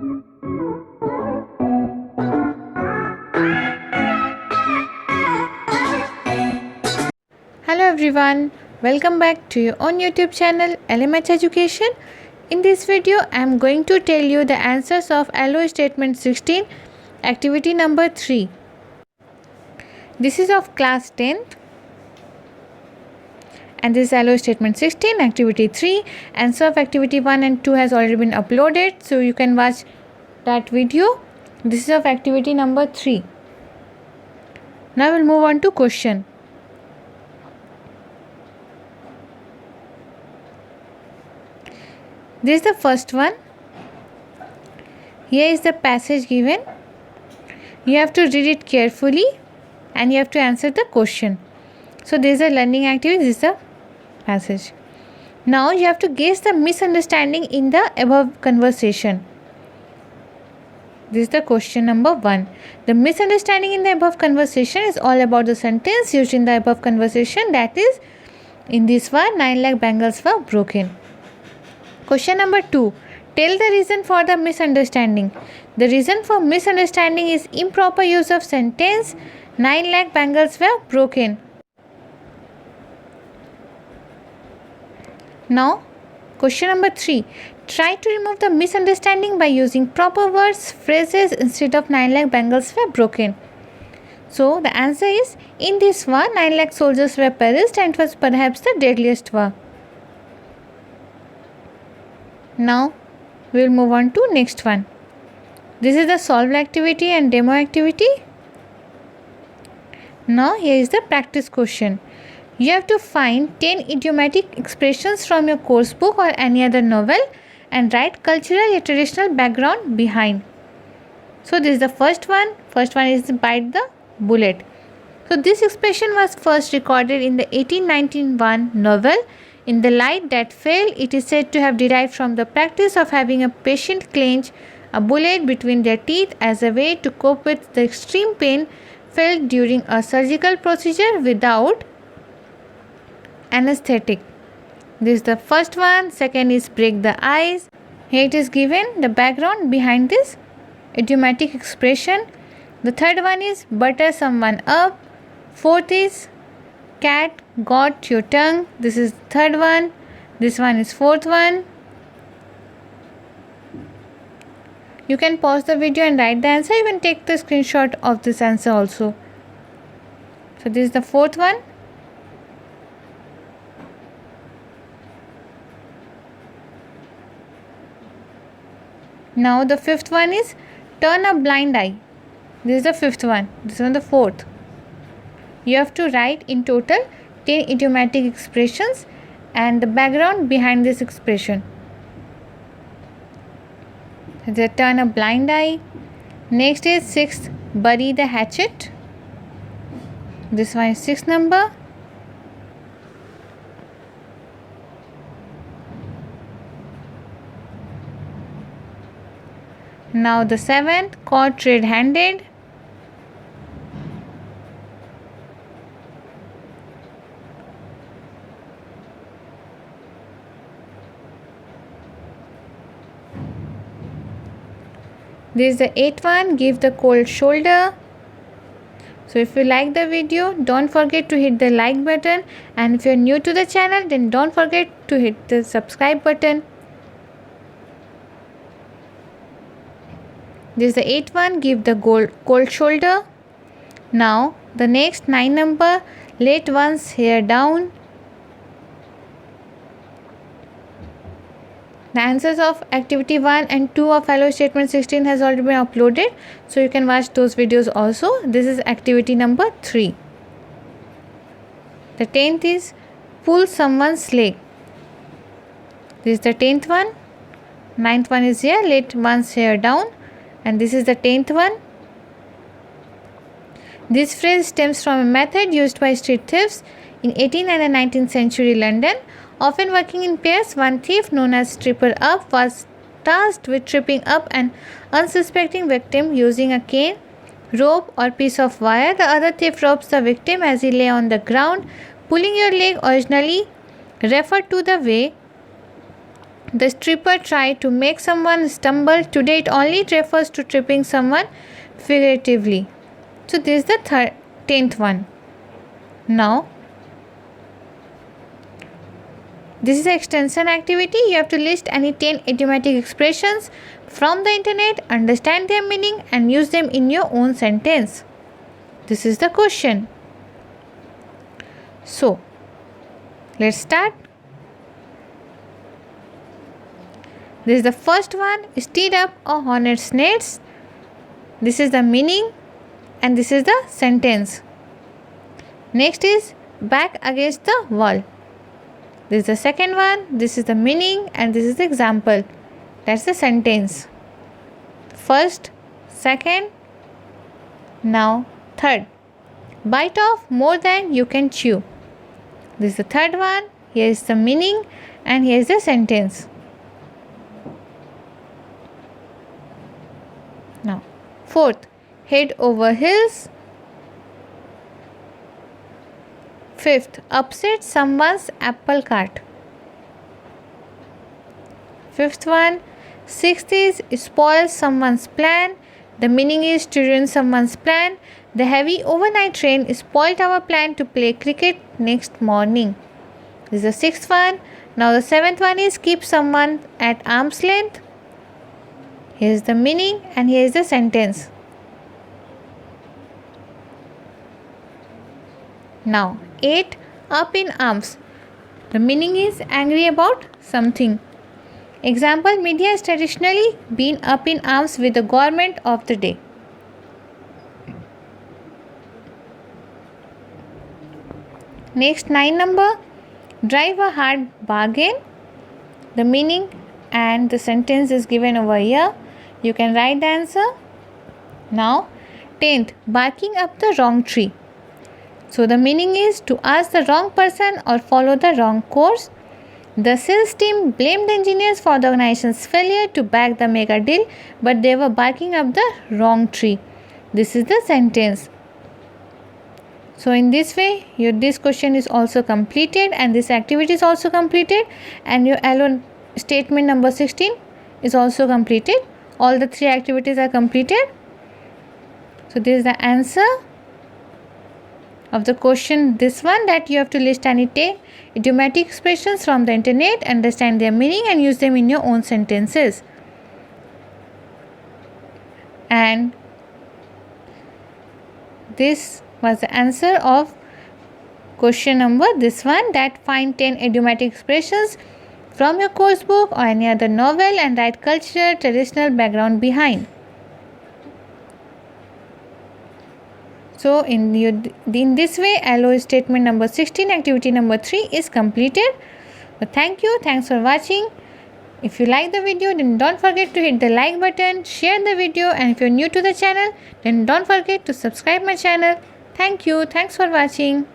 Hello everyone, welcome back to your own YouTube channel LMH Education. In this video, I am going to tell you the answers of LO statement 16, activity number 3. This is of class 10th and this is LO statement 16, activity 3. Answer of activity 1 and 2 has already been uploaded, so you can watch that video. This is of activity number 3. Now we'll move on to question. This is the first one. Here is the passage given. You have to read it carefully and you have to answer the question. So this is a learning activity, this is the passage. Now you have to guess the misunderstanding in the above conversation. This is the question number 1. The misunderstanding in the above conversation is all about the sentence used in the above conversation, that is, in this one 9 lakh bangles were broken. Question number 2. Tell the reason for the misunderstanding. The reason for misunderstanding is improper use of sentence 9 lakh bangles were broken. Now, question number 3. Try to remove the misunderstanding by using proper words, phrases instead of 9 lakh bangles were broken. So, the answer is, in this war, 9 lakh soldiers were perished and it was perhaps the deadliest war. Now, we will move on to next one. This is the solved activity and demo activity. Now, here is the practice question. You have to find 10 idiomatic expressions from your course book or any other novel and write cultural or traditional background behind. So, this is the first one. First one is bite the bullet. So, this expression was first recorded in the 1891 novel In the Light That Fell. It is said to have derived from the practice of having a patient clench a bullet between their teeth as a way to cope with the extreme pain felt during a surgical procedure without anesthetic. This is the first one. Second is break the ice. Here it is given the background behind this idiomatic expression. The third one is butter someone up. Fourth is cat got your tongue. This is third one. This one is fourth one. You can pause the video and write the answer. You can take the screenshot of this answer also. So this is the fourth one. Now the fifth one is turn a blind eye. This is the fifth one. This is the fourth. You have to write in total 10 idiomatic expressions and the background behind this expression. The turn a blind eye. Next is sixth, bury the hatchet. This one is sixth number. Now the seventh, caught red-handed. This is the eighth one, give the cold shoulder. So if you like the video, don't forget to hit the like button, and if you are new to the channel, then don't forget to hit the subscribe button. This is the eighth one, give the cold shoulder. Now the next 9 number, let one's hair down. The answers of activity 1 and 2 of LO statement 16 has already been uploaded, so you can watch those videos also. This is activity number 3. The 10th is pull someone's leg. This is the 10th one. 9th one is here, let one's hair down, and this is the 10th one. This phrase stems from a method used by street thieves in 18th and 19th century London. Often working in pairs, one thief known as Tripper Up was tasked with tripping up an unsuspecting victim using a cane, rope or piece of wire. The other thief robs the victim as he lay on the ground. Pulling your leg originally referred to the way The stripper tried to make someone stumble. Today it only refers to tripping someone figuratively. So this is the 10th one. Now this is an extension activity. You have to list any 10 idiomatic expressions from the internet, understand their meaning and use them in your own sentence. This is the question. So let's start. This is the first one, stirred up a hornet's nest. This is the meaning and this is the sentence. Next is back against the wall. This is the second one, this is the meaning and this is the example. That's the sentence. First, second, now third. Bite off more than you can chew. This is the third one, here is the meaning and here is the sentence. Now, fourth, head over heels. Fifth, upset someone's apple cart. Fifth one. Sixth is spoil someone's plan. The meaning is to ruin someone's plan. The heavy overnight train spoiled our plan to play cricket next morning. This is the sixth one. Now the seventh one is keep someone at arm's length. Here is the meaning and here is the sentence. Now 8, up in arms. The meaning is angry about something. Example, media has traditionally been up in arms with the government of the day. Next 9 number, drive a hard bargain. The meaning and the sentence is given over here. You can write the answer. Now 10th, barking up the wrong tree. So the meaning is to ask the wrong person or follow the wrong course. The sales team blamed engineers for the organization's failure to back the mega deal, but they were barking up the wrong tree. This is the sentence. So in this way, this question is also completed and this activity is also completed and your alone statement number 16 is also completed. All the 3 activities are completed. So this is the answer of the question, this one, that you have to list any 10 idiomatic expressions from the internet, understand their meaning and use them in your own sentences. And this was the answer of question number this one, that find 10 idiomatic expressions from your course book or any other novel and write cultural traditional background behind. So in this way, LO statement number 16, activity number 3 is completed. So thank you. Thanks for watching. If you like the video, then don't forget to hit the like button, share the video, and if you're new to the channel, then don't forget to subscribe my channel. Thank you. Thanks for watching.